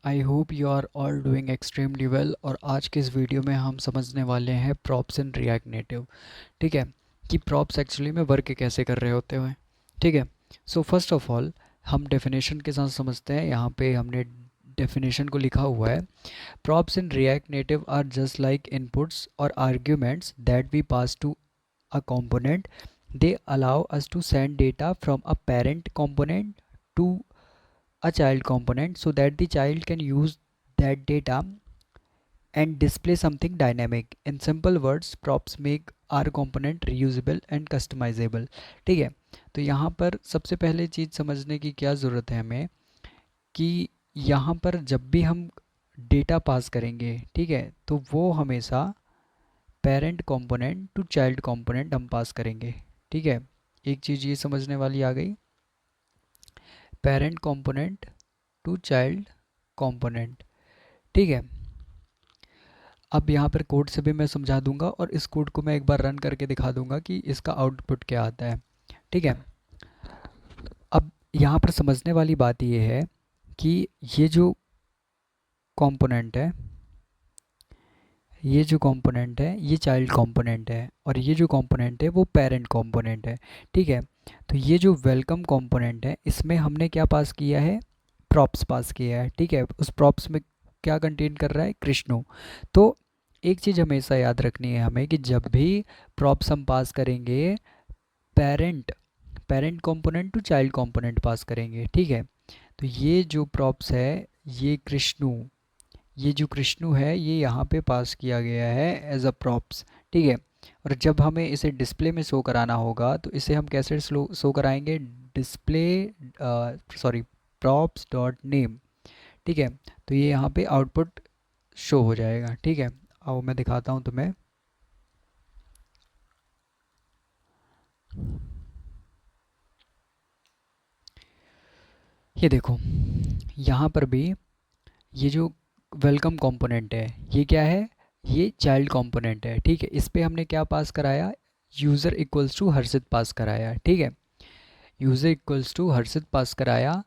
I hope you are all doing extremely well. और आज के इस वीडियो में हम समझने वाले हैं प्रॉप्स इन रिएक्ट नेटिव। ठीक है, कि प्रॉप्स एक्चुअली में वर्क कैसे कर रहे होते हैं। ठीक है, सो फर्स्ट ऑफ ऑल हम डेफिनेशन के साथ समझते हैं। यहाँ पे हमने डेफिनेशन को लिखा हुआ है, props in React Native are just like inputs और arguments that we pass to a component. They allow us to send data from a parent component to a child component so that the child can use that data and display something dynamic. In simple words, props make our component reusable and customizable. ठीक है, तो यहाँ पर सबसे पहले चीज़ समझने की क्या ज़रूरत है हमें, कि यहाँ पर जब भी हम डेटा पास करेंगे, ठीक है, तो वो हमेशा parent component to child component हम पास करेंगे। ठीक है, एक चीज़ ये समझने वाली आ गई, parent component to child component. ठीक है, अब यहाँ पर कोड से भी मैं समझा दूंगा और इस कोड को मैं एक बार रन करके दिखा दूंगा कि इसका आउटपुट क्या आता है। ठीक है, अब यहाँ पर समझने वाली बात ये है कि ये जो कंपोनेंट है, ये जो कंपोनेंट है ये चाइल्ड कंपोनेंट है और ये जो कंपोनेंट है वो पेरेंट कंपोनेंट है। ठीक है, तो ये जो वेलकम कंपोनेंट है इसमें हमने क्या पास किया है, प्रॉप्स पास किया है। ठीक है, उस प्रॉप्स में क्या कंटेन कर रहा है, कृष्णो। तो एक चीज़ हमेशा याद रखनी है हमें कि जब भी प्रॉप्स हम पास करेंगे, parent parent component to child component pass करेंगे। ठीक है, तो ये जो प्रॉप्स है, ये कृष्णु, ये जो कृष्णु है ये यहाँ पे पास किया गया है एज अ प्रॉप्स। ठीक है, और जब हमें इसे डिस्प्ले में शो कराना होगा तो इसे हम कैसे शो कराएंगे, display sorry props dot name. ठीक है, तो ये यहाँ पे आउटपुट शो हो जाएगा। ठीक है, आओ मैं दिखाता हूँ तुम्हें। ये देखो, यहाँ पर भी ये जो वेलकम कंपोनेंट है ये क्या है, ये चाइल्ड कंपोनेंट है। ठीक है, इस पे हमने क्या पास कराया, यूज़र इक्वल्स टू हर्षित पास कराया। ठीक है, यूज़र इक्वल्स टू हर्षित पास कराया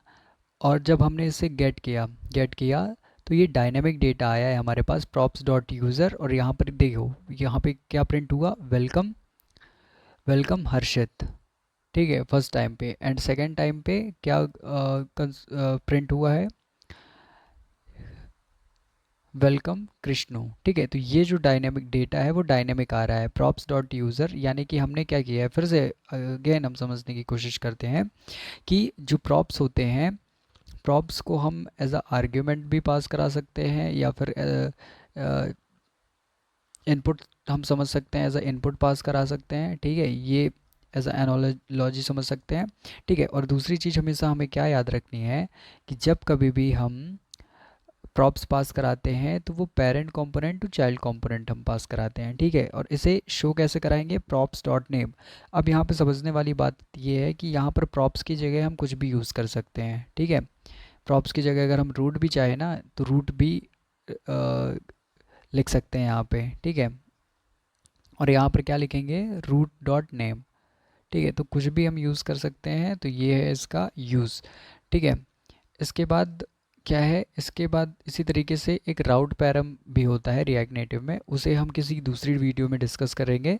और जब हमने इसे गेट किया तो ये डायनेमिक डेटा आया है हमारे पास, प्रॉप्स डॉट यूज़र। और यहाँ पर देखो, यहाँ पे क्या प्रिंट हुआ, वेलकम, वेलकम हर्षित। ठीक है, फर्स्ट टाइम पे, एंड सेकेंड टाइम पे क्या प्रिंट हुआ है, वेलकम कृष्णो। ठीक है, तो ये जो डायनेमिक डेटा है वो डायनेमिक आ रहा है, प्रॉप्स डॉट यूज़र। यानी कि हमने क्या किया है, फिर से अगेन हम समझने की कोशिश करते हैं कि जो प्रॉप्स होते हैं, प्रॉप्स को हम एज अ आर्ग्यूमेंट भी पास करा सकते हैं या फिर इनपुट हम समझ सकते हैं, एज अ इनपुट पास करा सकते हैं। ठीक है, ये एज अ एनोलॉजी समझ सकते हैं। ठीक है, और दूसरी चीज़ हमेशा हमें क्या याद रखनी है कि जब कभी भी हम प्रॉप्स पास कराते हैं तो वो parent component to child component हम पास कराते हैं। ठीक है, और इसे शो कैसे कराएंगे, प्रॉप्स डॉट नेम। अब यहाँ पे समझने वाली बात ये है कि यहाँ पर प्रॉप्स की जगह हम कुछ भी यूज़ कर सकते हैं। ठीक है, प्रॉप्स की जगह अगर हम रूट भी चाहे ना तो रूट भी अ, लिख सकते हैं यहाँ पे। ठीक है, और यहाँ पर क्या लिखेंगे, रूट डॉट नेम। ठीक है, तो कुछ भी हम यूज़ कर सकते हैं, तो ये है इसका यूज़। ठीक है, इसके बाद क्या है, इसके बाद इसी तरीके से एक राउट पैरम भी होता है रिएक्ट नेटिव में, उसे हम किसी दूसरी वीडियो में डिस्कस करेंगे।